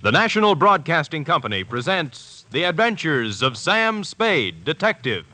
The National Broadcasting Company presents The Adventures of Sam Spade, Detective.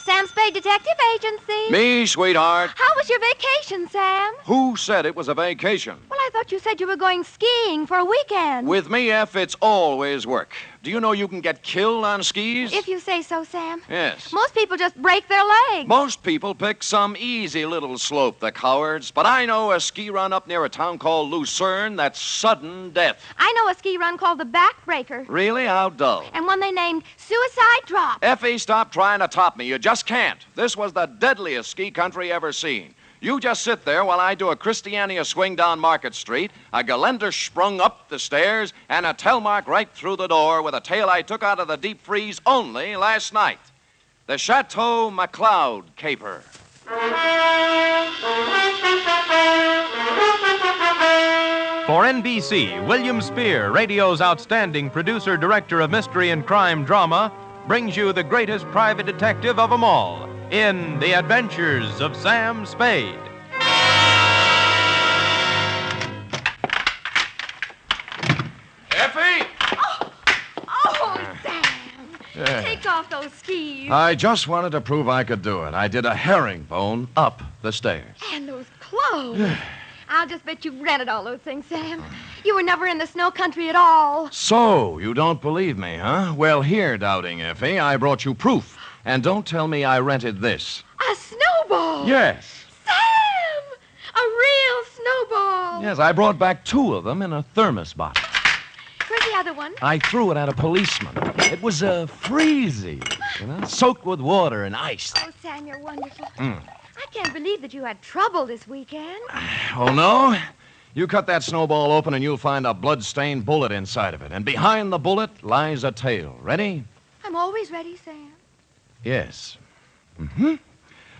Sam Spade Detective Agency. Me, sweetheart. How was your vacation, Sam? Who said it was a vacation? Well, I thought you said you were going skiing for a weekend. With me, F, it's always work. Do you know you can get killed on skis? If you say so, Sam. Yes. Most people just break their legs. Most people pick some easy little slope, the cowards. But I know a ski run up near a town called Lucerne that's sudden death. I know a ski run called the Backbreaker. Really? How dull. And one they named Suicide Drop. Effie, stop trying to top me. You just can't. This was the deadliest ski country ever seen. You just sit there while I do a Christiania swing down Market Street, a Geländer sprung up the stairs, and a telemark right through the door with a tale I took out of the deep freeze only last night. The Chateau McCloud Caper. For NBC, William Spear, radio's outstanding producer-director of mystery and crime drama, brings you the greatest private detective of them all in The Adventures of Sam Spade. Effie! Oh, Sam. Take off those skis. I just wanted to prove I could do it. I did a herringbone up the stairs. And those clothes. I'll just bet you've rented all those things, Sam. You were never in the snow country at all. So, you don't believe me, huh? Well, here, doubting Effie, I brought you proof. And don't tell me I rented this. A snowball. Yes. Sam! A real snowball. Yes, I brought back 2 of them in a thermos bottle. Where's the other one? I threw it at a policeman. It was freezy, soaked with water and ice. Oh, Sam, you're wonderful. I can't believe that you had trouble this weekend. Oh, no? You cut that snowball open and you'll find a blood-stained bullet inside of it. And behind the bullet lies a tale. Ready? I'm always ready, Sam. Yes.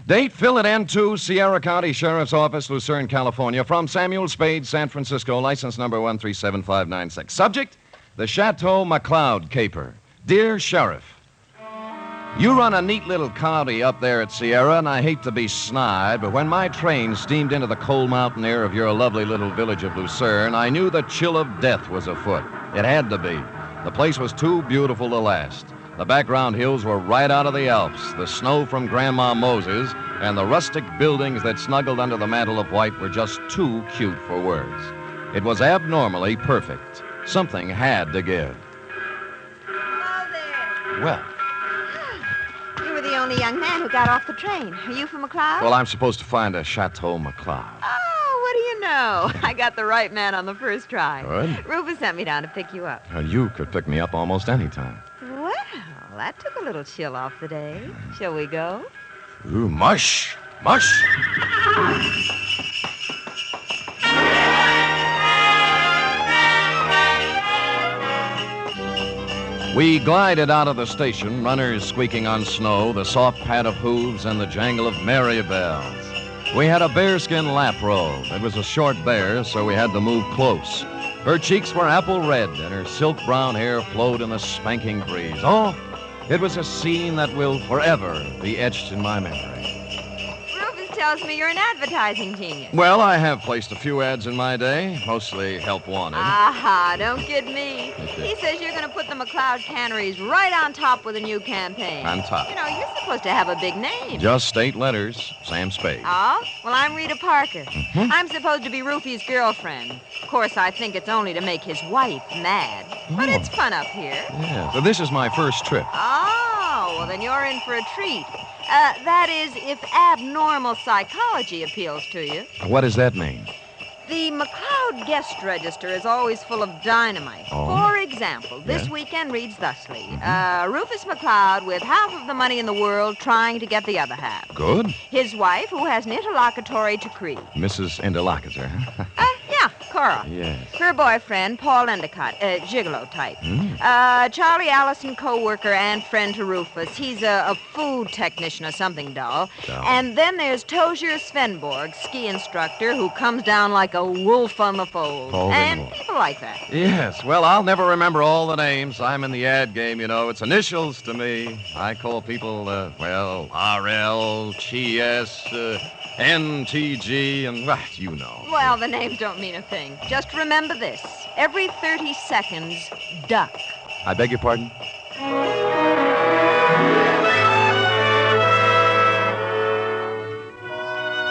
Date, fill it N2, Sierra County Sheriff's Office, Lucerne, California. From Samuel Spade, San Francisco, license number 1375596. Subject, the Chateau McCloud Caper. Dear Sheriff, you run a neat little county up there at Sierra, and I hate to be snide, but when my train steamed into the cold mountain air of your lovely little village of Lucerne, I knew the chill of death was afoot. It had to be. The place was too beautiful to last. The background hills were right out of the Alps, the snow from Grandma Moses, and the rustic buildings that snuggled under the mantle of white were just too cute for words. It was abnormally perfect. Something had to give. Hello there. Well, You were the only young man who got off the train. Are you from McCloud? well, I'm supposed to find a Chateau McCloud. Oh, what do you know? I got the right man on the first try. Good. Rufus sent me down to pick you up. You could pick me up almost any time. Well, that took a little chill off the day. Shall we go? Ooh, mush. Mush. We glided out of the station, runners squeaking on snow, the soft pat of hooves, and the jangle of merry bells. We had a bearskin lap robe. It was a short bear, so we had to move close. Her cheeks were apple red, and her silk brown hair flowed in the spanking breeze. Oh, it was a scene that will forever be etched in my memory. Rufus tells me you're an advertising genius. Well, I have placed a few ads in my day, mostly help wanted. Aha, don't kid me. He says you're going to put the McCloud canneries right on top with a new campaign. On top. You know, you're supposed to have a big name. Just 8 letters, Sam Spade. Oh? Well, I'm Rita Parker. I'm supposed to be Rufy's girlfriend. Of course, I think it's only to make his wife mad. But it's fun up here. Yeah, so this is my first trip. Oh, well, then you're in for a treat. That is, if abnormal psychology appeals to you. What does that mean? The McCloud guest register is always full of dynamite. Oh. For example, this weekend reads thusly. Rufus McCloud with half of the money in the world trying to get the other half. Good. His wife, who has an interlocutory decree. Mrs. Interlocutor. Yeah, Cora. Yes. Her boyfriend, Paul Endicott, gigolo type. Charlie Allison, co-worker and friend to Rufus. He's a food technician or something dull. And then there's Tozier Svenborg, ski instructor, who comes down like a wolf on the fold. And people like that. Yes. Well, I'll never remember all the names. I'm in the ad game, you know. It's initials to me. I call people, RL, TS, NTG, and, you know. Well, the names don't mean a thing. Just remember this. Every 30 seconds, duck. I beg your pardon?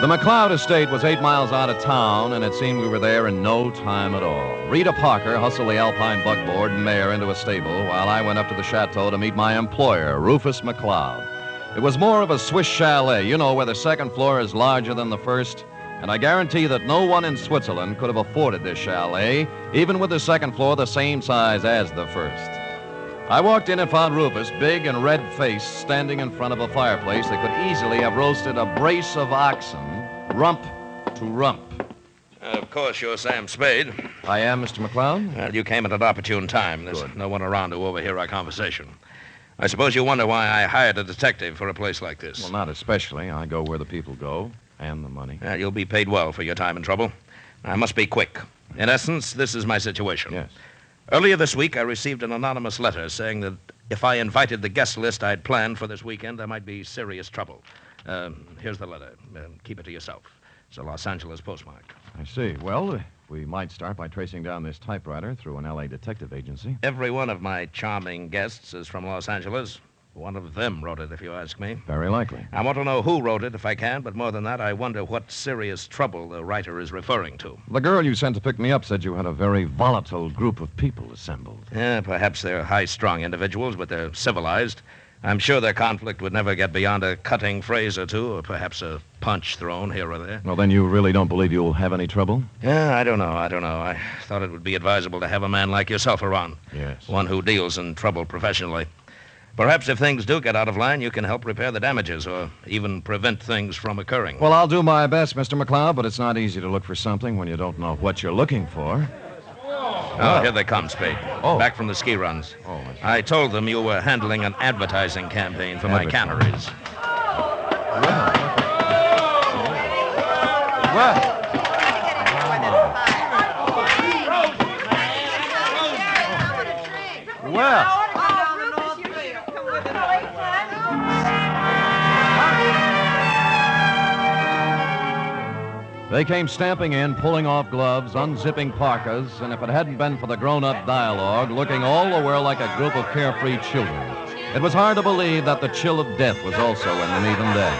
The McCloud estate was 8 miles out of town, and it seemed we were there in no time at all. Rita Parker hustled the Alpine buckboard and mare into a stable while I went up to the chateau to meet my employer, Rufus McCloud. It was more of a Swiss chalet, you know, where the second floor is larger than the first. And I guarantee that no one in Switzerland could have afforded this chalet, even with the second floor the same size as the first. I walked in and found Rufus, big and red-faced, standing in front of a fireplace that could easily have roasted a brace of oxen, rump to rump. Of course, you're Sam Spade. I am, Mr. McCloud. Well, you came at an opportune time. There's no one around to overhear our conversation. I suppose you wonder why I hired a detective for a place like this. Well, not especially. I go where the people go, and the money. You'll be paid well for your time and trouble. I must be quick. In essence, this is my situation. Yes. Earlier this week, I received an anonymous letter saying that if I invited the guest list I'd planned for this weekend, there might be serious trouble. Here's the letter. Keep it to yourself. It's a Los Angeles postmark. I see. Well, we might start by tracing down this typewriter through an L.A. detective agency. Every one of my charming guests is from Los Angeles. One of them wrote it, if you ask me. Very likely. I want to know who wrote it, if I can, but more than that, I wonder what serious trouble the writer is referring to. The girl you sent to pick me up said you had a very volatile group of people assembled. Yeah, perhaps they're high-strung individuals, but they're civilized. I'm sure their conflict would never get beyond a cutting phrase or two, or perhaps a punch thrown here or there. Well, then you really don't believe you'll have any trouble? Yeah, I don't know. I thought it would be advisable to have a man like yourself around. Yes. One who deals in trouble professionally. Perhaps if things do get out of line, you can help repair the damages or even prevent things from occurring. Well, I'll do my best, Mr. McCloud, but it's not easy to look for something when you don't know what you're looking for. Oh, here they come, Spade. Oh. Back from the ski runs. Oh, I told them you were handling an advertising campaign for my canneries. Well. They came stamping in, pulling off gloves, unzipping parkas, and if it hadn't been for the grown-up dialogue, looking all the while like a group of carefree children. It was hard to believe that the chill of death was also in them even then.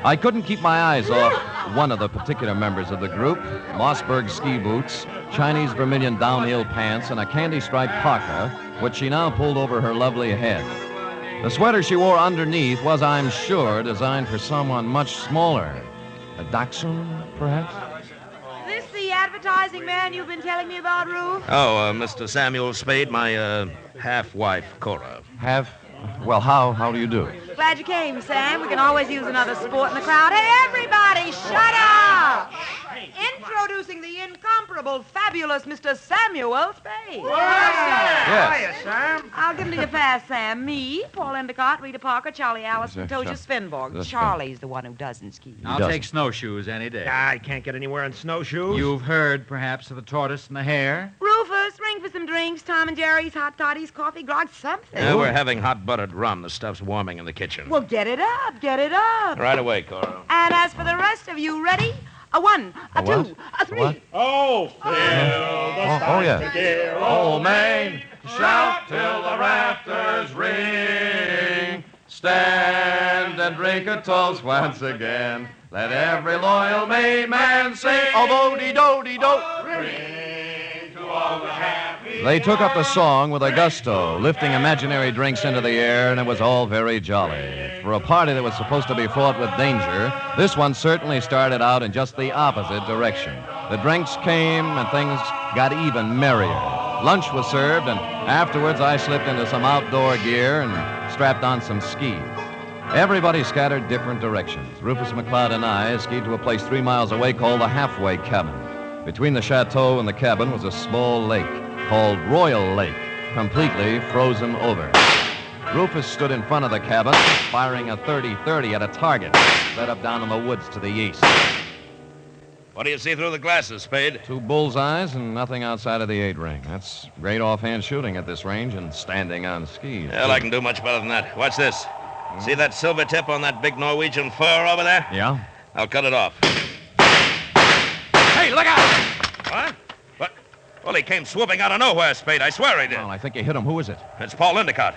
I couldn't keep my eyes off one of the particular members of the group, Mossberg ski boots, Chinese vermilion downhill pants, and a candy-striped parka, which she now pulled over her lovely head. The sweater she wore underneath was, I'm sure, designed for someone much smaller. A dachshund, perhaps? Is this the advertising man you've been telling me about, Rube? Oh, Mr. Samuel Spade, my half-wife, Cora. Well, how do you do? Glad you came, Sam. We can always use another sport in the crowd. Hey, everybody, shut up! Introducing the incomparable, fabulous Mr. Samuel Spade. Yes. Hiya, Sam. I'll give them to you fast, Sam. Me, Paul Endicott, Rita Parker, Charlie Allison, Tozier Svenborg. That's Charlie's the one who doesn't ski. I'll take snowshoes any day. I can't get anywhere in snowshoes. You've heard, perhaps, of the tortoise and the hare? Rufus, ring for some drinks. Tom and Jerry's, hot toddies, coffee, grog, something. We're having hot buttered rum. The stuff's warming in the kitchen. Well, get it up, get it up. Right away, Cora. And as for the rest of you, ready? A one, a what? two, a three. What? Oh, Phil, yeah. Old Main, shout till the rafters ring. Stand and drink a toast once again. Let every loyal Maine man sing. Oh, do-de-do-de-do. Ring to all the happy. They took up the song with a gusto, lifting imaginary drinks into the air, and it was all very jolly. For a party that was supposed to be fraught with danger, this one certainly started out in just the opposite direction. The drinks came, and things got even merrier. Lunch was served, and afterwards I slipped into some outdoor gear and strapped on some skis. Everybody scattered different directions. Rufus McCloud and I skied to a place 3 miles away called the Halfway Cabin. Between the chateau and the cabin was a small lake called Royal Lake, completely frozen over. Rufus stood in front of the cabin, firing a .30-30 at a target set up down in the woods to the east. What do you see through the glasses, Spade? 2 bullseyes and nothing outside of the 8-ring. That's great offhand shooting at this range and standing on skis. Well, I can do much better than that. Watch this. See that silver tip on that big Norwegian fur over there? Yeah? I'll cut it off. Hey, look out! What? What? Well, he came swooping out of nowhere, Spade. I swear he did. Well, I think you hit him. Who is it? It's Paul Endicott.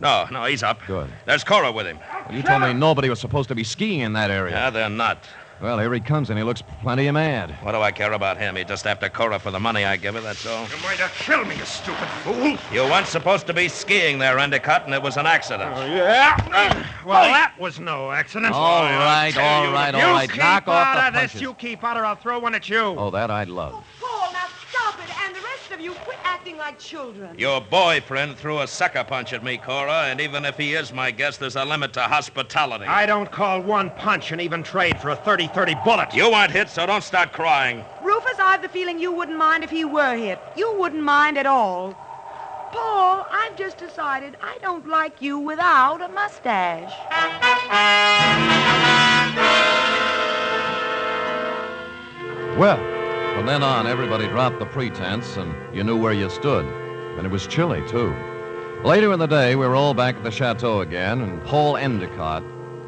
No, he's up. Good. There's Cora with him. Well, you told me nobody was supposed to be skiing in that area. Yeah, they're not. Well, here he comes, and he looks plenty mad. What do I care about him? He's just after Cora for the money I give her, that's all. You're going to kill me, you stupid fool. You weren't supposed to be skiing there, Endicott, and it was an accident. Oh, yeah? Well, that was no accident. All right. You keep Knock off out the of this. punches. You keep out, or I'll throw one at you. Oh, that I'd love. Paul, now stop it. And the rest of you, quit acting like children. Your boyfriend threw a sucker punch at me, Cora, and even if he is my guest, there's a limit to hospitality. I don't call one punch an even trade for a 30-30 bullet. You weren't hit, so don't start crying. Rufus, I've the feeling you wouldn't mind if he were hit. You wouldn't mind at all. Paul, I've just decided I don't like you without a mustache. Well, from then on, everybody dropped the pretense, and you knew where you stood. And it was chilly, too. Later in the day, we were all back at the chateau again, and Paul Endicott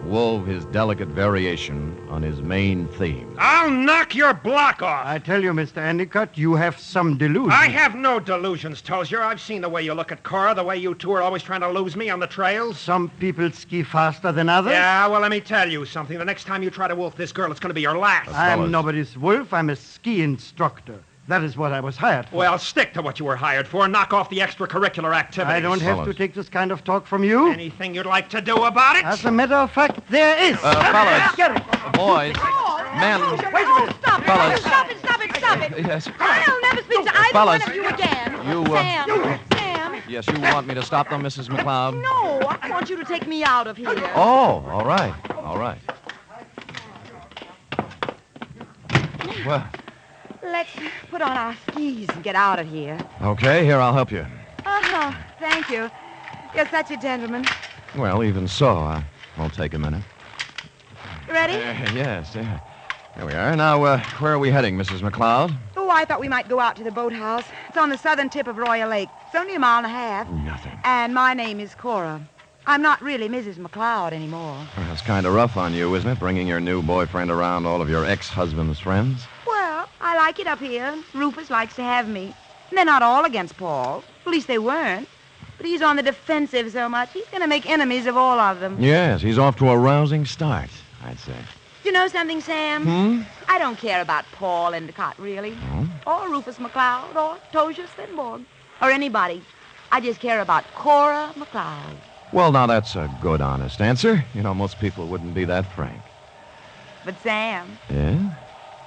wove his delicate variation on his main theme. I'll knock your block off. I tell you, Mr. Endicott, you have some delusions. I have no delusions, Tozier. I've seen the way you look at Cora, the way you two are always trying to lose me on the trails. Some people ski faster than others. Yeah, well, let me tell you something. The next time you try to wolf this girl, it's going to be your last. I'm nobody's wolf. I'm a ski instructor. That is what I was hired for. Well, stick to what you were hired for and knock off the extracurricular activities. I don't have to take this kind of talk from you. Anything you'd like to do about it? As a matter of fact, there is. Fellas, Get it. boys, men, Wait a minute. Stop it. Fellas. Stop it. yes, I'll never speak to either Fellas. one of you again. You, Sam. yes, you want me to stop them, Mrs. McCloud? No, I want you to take me out of here. Oh, all right. Well, Let's put on our skis and get out of here. okay, here, I'll help you. Oh, thank you. Yes, that's it, gentlemen. Well, even so, won't take a minute. You ready? Yes. There we are. Now, where are we heading, Mrs. McCloud? Oh, I thought we might go out to the boathouse. It's on the southern tip of Royal Lake. It's only a mile and a half. Nothing. And my name is Cora. I'm not really Mrs. McCloud anymore. Well, that's kind of rough on you, isn't it, bringing your new boyfriend around all of your ex-husband's friends? Well, I like it up here. Rufus likes to have me. And they're not all against Paul. At least they weren't. But he's on the defensive so much, he's going to make enemies of all of them. Yes, he's off to a rousing start, I'd say. You know something, Sam? I don't care about Paul Endicott, really. Or Rufus McCloud, or Tozier Svenborg, or anybody. I just care about Cora McCloud. Well, now, that's a good, honest answer. You know, most people wouldn't be that frank. But, Sam, Yeah?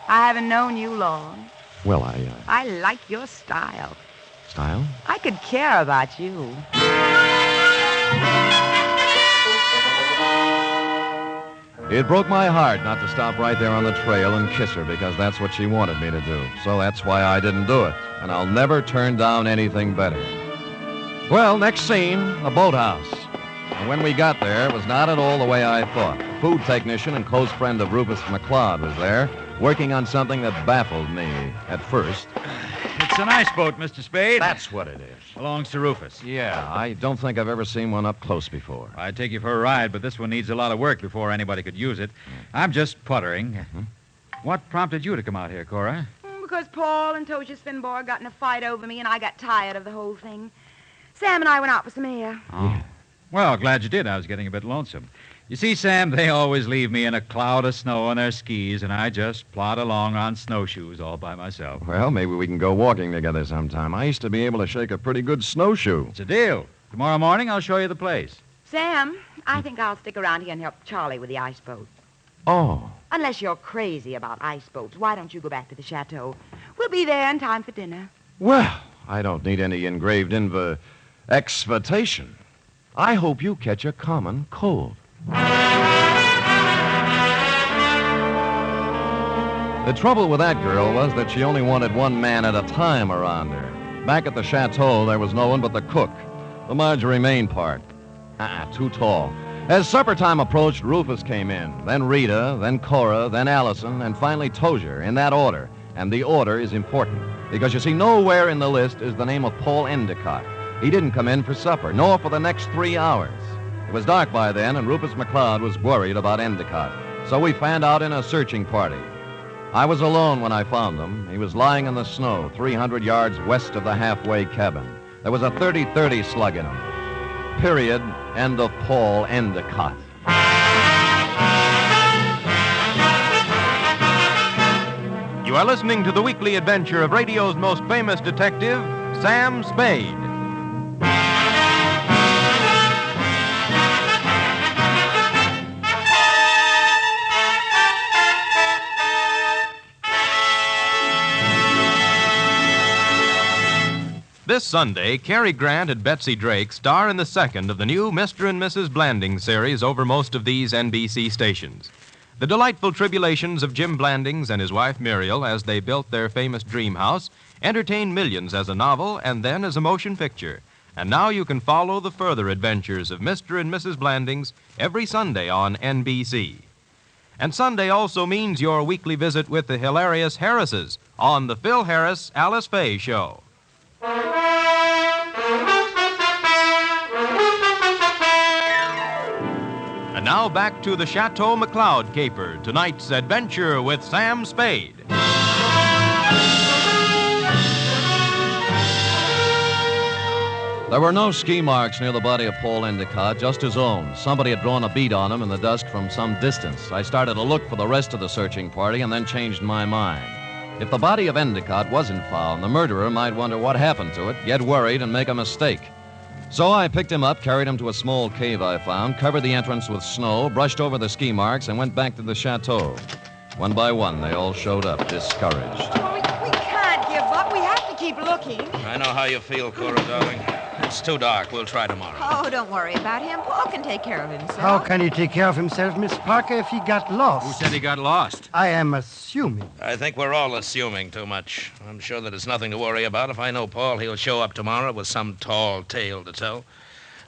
I haven't known you long. Well, I like your style. Style? I could care about you. It broke my heart not to stop right there on the trail and kiss her because that's what she wanted me to do. So that's why I didn't do it. And I'll never turn down anything better. Well, next scene, a boathouse. And when we got there, it was not at all the way I thought. A food technician and close friend of Rufus McCloud was there, working on something that baffled me at first. It's an ice boat, Mr. Spade. That's what it is. Belongs to Rufus. Yeah, I don't think I've ever seen one up close before. I'd take you for a ride, but this one needs a lot of work before anybody could use it. I'm just puttering. What prompted you to come out here, Cora? Because Paul and Tozier Svenborg got in a fight over me, and I got tired of the whole thing. Sam and I went out for some air. Oh. Well, glad you did. I was getting a bit lonesome. You see, Sam, they always leave me in a cloud of snow on their skis, and I just plod along on snowshoes all by myself. Well, maybe we can go walking together sometime. I used to be able to shake a pretty good snowshoe. It's a deal. Tomorrow morning, I'll show you the place. Sam, I think I'll stick around here and help Charlie with the ice boat. Oh. Unless you're crazy about ice boats, why don't you go back to the chateau? We'll be there in time for dinner. Well, I don't need any engraved exvitation. I hope you catch a common cold. The trouble with that girl was that she only wanted one man at a time around her. Back at the chateau, there was no one but the cook, the Marjorie Main part. Too tall. As supper time approached, Rufus came in, then Rita, then Cora, then Allison, and finally Tozier, in that order. And the order is important, because you see, nowhere in the list is the name of Paul Endicott. He didn't come in for supper, nor for the next 3 hours. It was dark by then, and Rufus McCloud was worried about Endicott. So we fanned out in a searching party. I was alone when I found him. He was lying in the snow, 300 yards west of the halfway cabin. There was a .30-30 slug in him. Period. End of Paul Endicott. You are listening to the weekly adventure of radio's most famous detective, Sam Spade. This Sunday, Cary Grant and Betsy Drake star in the second of the new Mr. and Mrs. Blanding series over most of these NBC stations. The delightful tribulations of Jim Blandings and his wife Muriel as they built their famous dream house entertained millions as a novel and then as a motion picture. And now you can follow the further adventures of Mr. and Mrs. Blandings every Sunday on NBC. And Sunday also means your weekly visit with the hilarious Harrises on the Phil Harris Alice Faye Show. And now back to the Chateau McCloud Caper, tonight's adventure with Sam Spade. There were no ski marks near the body of Paul Endicott, just his own. Somebody had drawn a bead on him in the dusk from some distance. I started to look for the rest of the searching party and then changed my mind. If the body of Endicott wasn't found, the murderer might wonder what happened to it, get worried, and make a mistake. So I picked him up, carried him to a small cave I found, covered the entrance with snow, brushed over the ski marks, and went back to the chateau. One by one, they all showed up, discouraged. We can't give up. We have to keep looking. I know how you feel, Cora, darling. It's too dark. We'll try tomorrow. Oh, don't worry about him. Paul can take care of himself. How can he take care of himself, Miss Parker, if he got lost? Who said he got lost? I am assuming. I think we're all assuming too much. I'm sure that it's nothing to worry about. If I know Paul, he'll show up tomorrow with some tall tale to tell.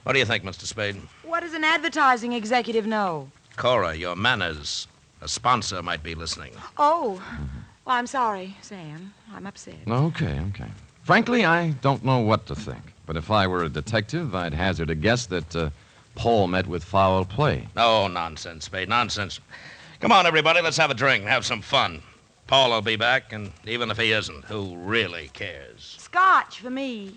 What do you think, Mr. Spade? What does an advertising executive know? Cora, your manners. A sponsor might be listening. Oh, well, I'm sorry, Sam. I'm upset. Okay. Frankly, I don't know what to think. But if I were a detective, I'd hazard a guess that Paul met with foul play. Oh, nonsense, Spade, nonsense. Come on, everybody, let's have a drink and have some fun. Paul will be back, and even if he isn't, who really cares? Scotch for me.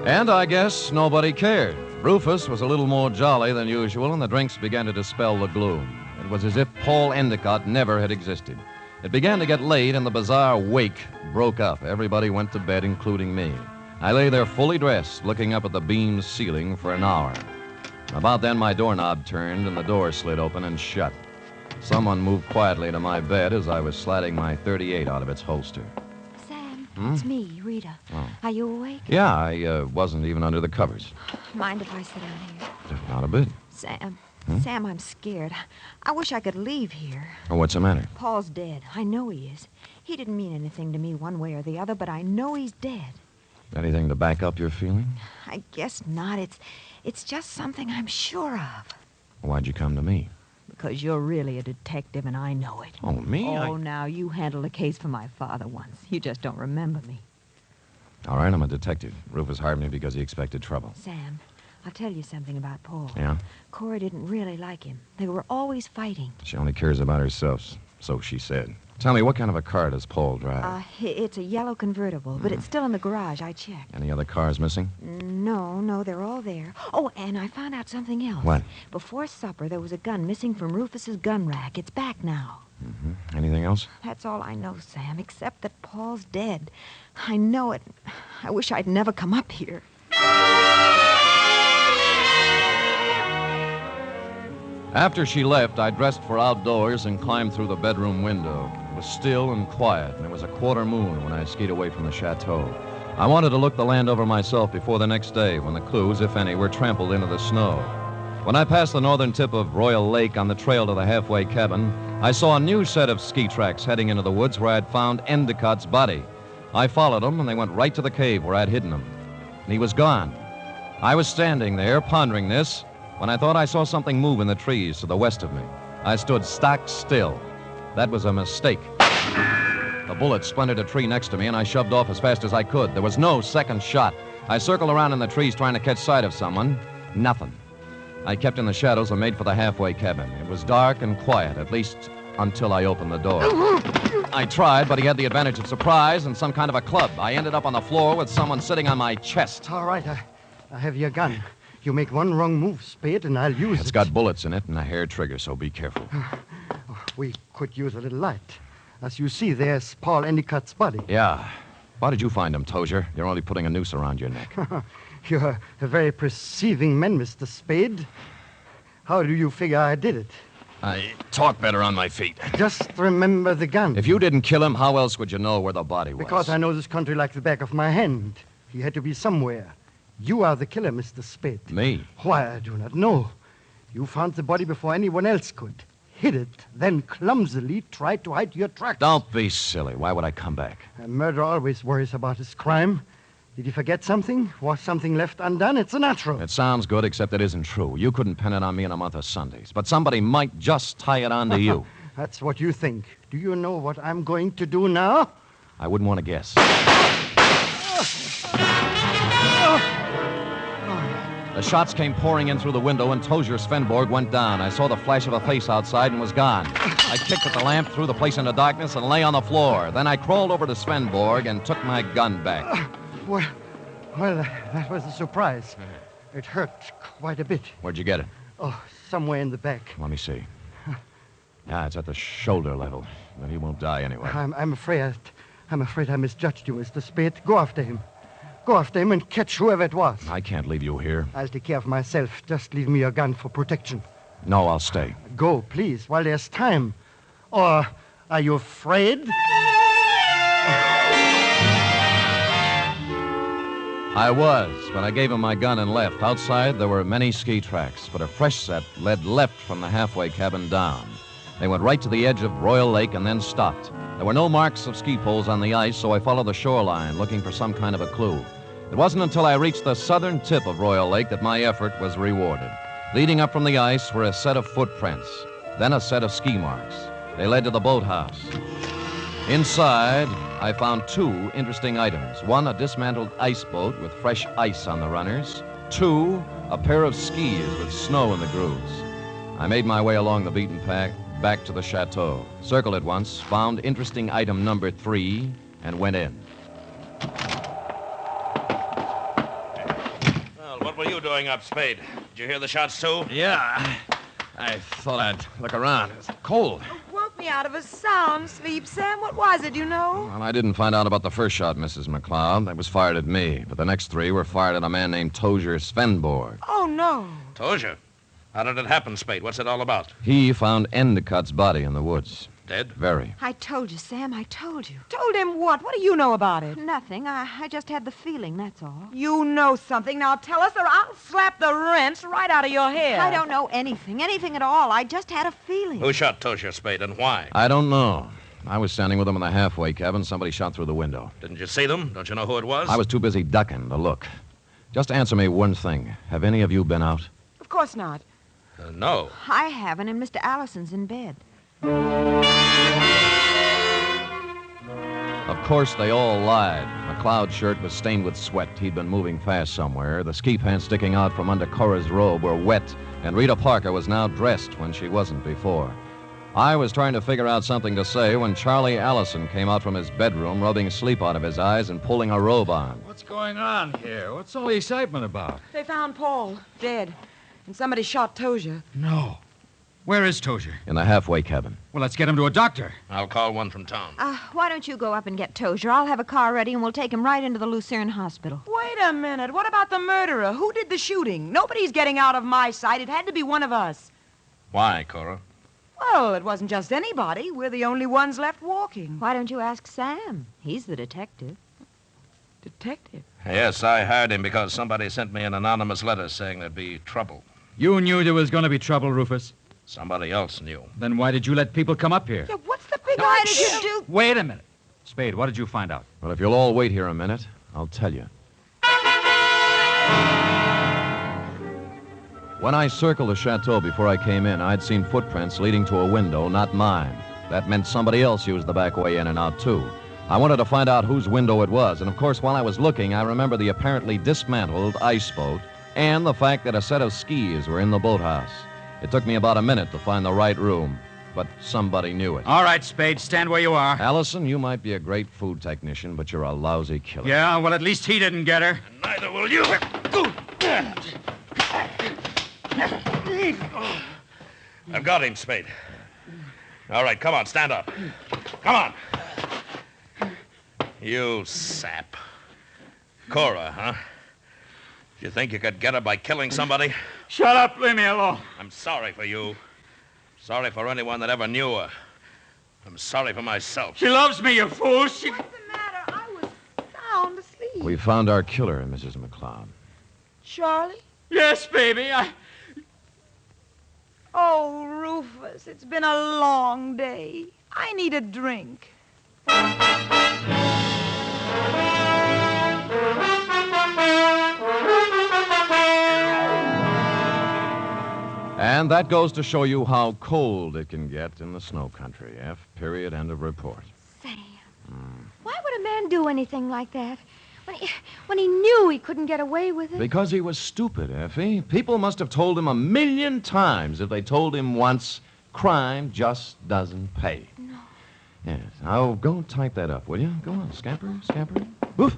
And I guess nobody cared. Rufus was a little more jolly than usual, and the drinks began to dispel the gloom. It was as if Paul Endicott never had existed. It began to get late, and the bizarre wake broke up. Everybody went to bed, including me. I lay there fully dressed, looking up at the beamed ceiling for an hour. About then, my doorknob turned, and the door slid open and shut. Someone moved quietly to my bed as I was sliding my .38 out of its holster. Sam, it's me, Rita. Oh. Are you awake? Yeah, I wasn't even under the covers. Mind if I sit down here? Not a bit. Sam, I'm scared. I wish I could leave here. Oh, what's the matter? Paul's dead. I know he is. He didn't mean anything to me one way or the other, but I know he's dead. Anything to back up your feeling? I guess not. It's just something I'm sure of. Why'd you come to me? Because you're really a detective, and I know it. Oh, me? Now, you handled a case for my father once. You just don't remember me. All right, I'm a detective. Rufus hired me because he expected trouble. Sam, I'll tell you something about Paul. Yeah? Cora didn't really like him. They were always fighting. She only cares about herself, so she said. Tell me, what kind of a car does Paul drive? It's a yellow convertible, but it's still in the garage. I checked. Any other cars missing? No, they're all there. Oh, and I found out something else. What? Before supper, there was a gun missing from Rufus's gun rack. It's back now. Mm-hmm. Anything else? That's all I know, Sam, except that Paul's dead. I know it. I wish I'd never come up here. After she left, I dressed for outdoors and climbed through the bedroom window. It was still and quiet, and it was a quarter moon when I skied away from the chateau. I wanted to look the land over myself before the next day, when the clues, if any, were trampled into the snow. When I passed the northern tip of Royal Lake on the trail to the halfway cabin, I saw a new set of ski tracks heading into the woods where I'd found Endicott's body. I followed them, and they went right to the cave where I'd hidden him. And he was gone. I was standing there, pondering this, when I thought I saw something move in the trees to the west of me. I stood stock still. That was a mistake. The bullet splintered a tree next to me, and I shoved off as fast as I could. There was no second shot. I circled around in the trees trying to catch sight of someone. Nothing. I kept in the shadows and made for the halfway cabin. It was dark and quiet, at least until I opened the door. I tried, but he had the advantage of surprise and some kind of a club. I ended up on the floor with someone sitting on my chest. All right, I have your gun. You make one wrong move, Spade, and I'll use it. It's got bullets in it and a hair trigger, so be careful. We could use a little light. As you see, there's Paul Endicott's body. Yeah. Why did you find him, Tozier? You're only putting a noose around your neck. You're a very perceiving man, Mr. Spade. How do you figure I did it? I talk better on my feet. Just remember the gun. If you didn't kill him, how else would you know where the body was? Because I know this country like the back of my hand. He had to be somewhere. You are the killer, Mr. Spade. Me? Why, I do not know. You found the body before anyone else could. Hid it, then clumsily tried to hide your tracks. Don't be silly. Why would I come back? A murderer always worries about his crime. Did he forget something? Was something left undone? It's a natural. It sounds good, except it isn't true. You couldn't pin it on me in a month of Sundays. But somebody might just tie it on to you. That's what you think. Do you know what I'm going to do now? I wouldn't want to guess. The shots came pouring in through the window, and Tozier Svenborg went down. I saw the flash of a face outside and was gone. I kicked at the lamp, threw the place into darkness, and lay on the floor. Then I crawled over to Svenborg and took my gun back. Well, that was a surprise. It hurt quite a bit. Where'd you get it? Oh, somewhere in the back. Let me see. Yeah, it's at the shoulder level. But he won't die anyway. I'm afraid I misjudged you, Mr. Spade. Go after him. Go after him and catch whoever it was. I can't leave you here. I'll take care of myself. Just leave me your gun for protection. No, I'll stay. Go, please, while there's time. Or are you afraid? I was, but I gave him my gun and left. Outside, there were many ski tracks, but a fresh set led left from the halfway cabin down. They went right to the edge of Royal Lake and then stopped. There were no marks of ski poles on the ice, so I followed the shoreline, looking for some kind of a clue. It wasn't until I reached the southern tip of Royal Lake that my effort was rewarded. Leading up from the ice were a set of footprints, then a set of ski marks. They led to the boathouse. Inside, I found two interesting items. One, a dismantled ice boat with fresh ice on the runners. Two, a pair of skis with snow in the grooves. I made my way along the beaten path back to the chateau, circled it once, found interesting item number 3, and went in. Well, what were you doing up, Spade? Did you hear the shots, too? Yeah, I thought I'd look around. It's cold. Woke me out of a sound sleep, Sam. What was it, you know? Well, I didn't find out about the first shot, Mrs. McCloud. That was fired at me. But the next 3 were fired at a man named Tozier Svenborg. Oh, no. Tozier? How did it happen, Spade? What's it all about? He found Endicott's body in the woods. Dead? Very. I told you, Sam. I told you. Told him what? What do you know about it? Nothing. I just had the feeling, that's all. You know something. Now tell us or I'll slap the rents right out of your hair. I don't know anything at all. I just had a feeling. Who shot Tozier, Spade, and why? I don't know. I was standing with him in the halfway cabin. Somebody shot through the window. Didn't you see them? Don't you know who it was? I was too busy ducking to look. Just answer me one thing. Have any of you been out? Of course not. No. I haven't, and Mr. Allison's in bed. Of course, they all lied. McCloud's shirt was stained with sweat. He'd been moving fast somewhere. The ski pants sticking out from under Cora's robe were wet, and Rita Parker was now dressed when she wasn't before. I was trying to figure out something to say when Charlie Allison came out from his bedroom, rubbing sleep out of his eyes and pulling a robe on. What's going on here? What's all the excitement about? They found Paul, dead. And somebody shot Tozier. No. Where is Tozier? In the halfway cabin. Well, let's get him to a doctor. I'll call one from town. Why don't you go up and get Tozier? I'll have a car ready, and we'll take him right into the Lucerne Hospital. Wait a minute. What about the murderer? Who did the shooting? Nobody's getting out of my sight. It had to be one of us. Why, Cora? Well, it wasn't just anybody. We're the only ones left walking. Why don't you ask Sam? He's the detective. Detective? Yes, I hired him because somebody sent me an anonymous letter saying there'd be trouble. You knew there was going to be trouble, Rufus. Somebody else knew. Then why did you let people come up here? Yeah, what's the big Why idea? did you do... Wait a minute. Spade, what did you find out? Well, if you'll all wait here a minute, I'll tell you. When I circled the chateau before I came in, I'd seen footprints leading to a window, not mine. That meant somebody else used the back way in and out, too. I wanted to find out whose window it was, and of course, while I was looking, I remember the apparently dismantled ice boat and the fact that a set of skis were in the boathouse. It took me about a minute to find the right room, but somebody knew it. All right, Spade, stand where you are. Allison, you might be a great food technician, but you're a lousy killer. Yeah, well, at least he didn't get her. Neither will you. I've got him, Spade. All right, come on, stand up. Come on. You sap. Cora, huh? You think you could get her by killing somebody? Shut up, leave me alone. I'm sorry for you. Sorry for anyone that ever knew her. I'm sorry for myself. She loves me, you fool. What's the matter? I was sound asleep. We found our killer, Mrs. McCloud. Charlie? Yes, baby, Oh, Rufus, it's been a long day. I need a drink. And that goes to show you how cold it can get in the snow country. F. Period. End of report. Sam, why would a man do anything like that? When he knew he couldn't get away with it? Because he was stupid, Effie. People must have told him 1,000,000 times if they told him once, crime just doesn't pay. No. Yes. Now, go type that up, will you? Go on, scamper, scamper. Woof.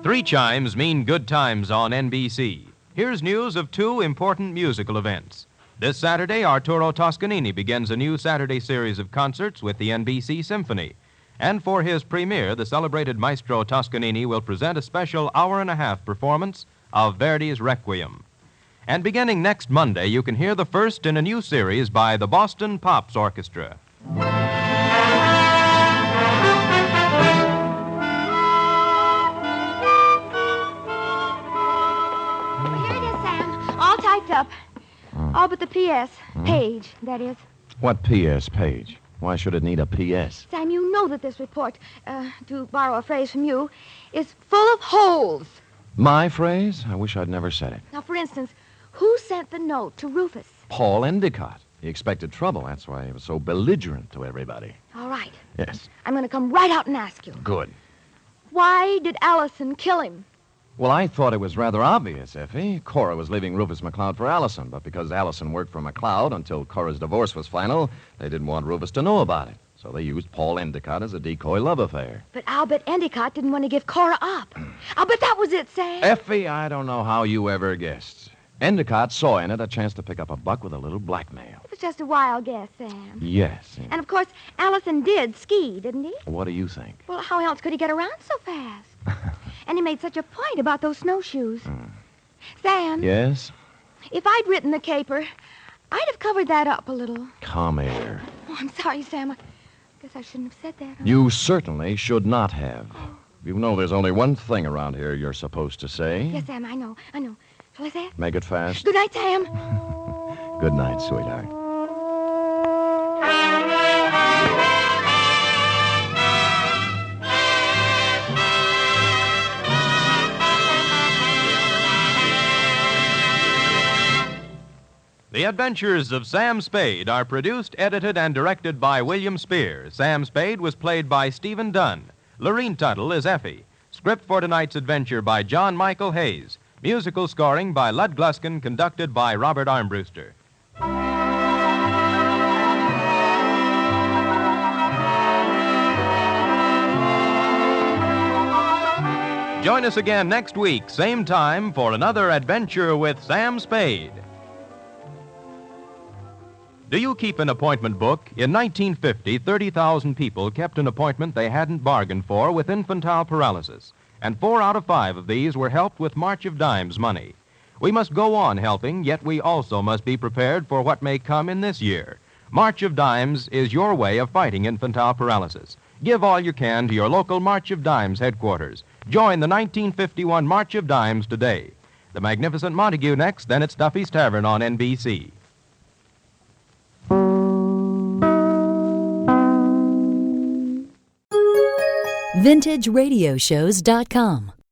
Three chimes mean good times on NBC. Here's news of two important musical events. This Saturday, Arturo Toscanini begins a new Saturday series of concerts with the NBC Symphony. And for his premiere, the celebrated maestro Toscanini will present a special hour-and-a-half performance of Verdi's Requiem. And beginning next Monday, you can hear the first in a new series by the Boston Pops Orchestra. Here it is, Sam. All typed up. All but the P.S. Page, that is. What P.S. page? Why should it need a P.S.? Sam, you know that this report, to borrow a phrase from you, is full of holes. My phrase? I wish I'd never said it. Now, for instance, who sent the note to Rufus? Paul Endicott. He expected trouble. That's why he was so belligerent to everybody. All right. Yes. I'm going to come right out and ask you. Good. Why did Allison kill him? Well, I thought it was rather obvious, Effie. Cora was leaving Rufus McCloud for Allison, but because Allison worked for McCloud until Cora's divorce was final, they didn't want Rufus to know about it. So they used Paul Endicott as a decoy love affair. But I'll bet Endicott didn't want to give Cora up. I'll bet that was it, Sam. Effie, I don't know how you ever guessed. Endicott saw in it a chance to pick up a buck with a little blackmail. It was just a wild guess, Sam. Yes. And, of course, Allison did ski, didn't he? What do you think? Well, how else could he get around so fast? And he made such a point about those snowshoes. Sam? Yes? If I'd written the caper, I'd have covered that up a little. Come here. Oh, I'm sorry, Sam. I guess I shouldn't have said that. You certainly should not have. You know there's only one thing around here you're supposed to say. Yes, Sam, I know. Shall I say it? Make it fast. Good night, Sam. Good night, sweetheart. The Adventures of Sam Spade are produced, edited, and directed by William Spear. Sam Spade was played by Stephen Dunn. Lorene Tuttle is Effie. Script for tonight's adventure by John Michael Hayes. Musical scoring by Lud Gluskin, conducted by Robert Armbruster. Join us again next week, same time, for another adventure with Sam Spade. Do you keep an appointment book? In 1950, 30,000 people kept an appointment they hadn't bargained for with infantile paralysis, and 4 out of 5 of these were helped with March of Dimes money. We must go on helping, yet we also must be prepared for what may come in this year. March of Dimes is your way of fighting infantile paralysis. Give all you can to your local March of Dimes headquarters. Join the 1951 March of Dimes today. The Magnificent Montague next, then it's Duffy's Tavern on NBC. VintageRadioshows.com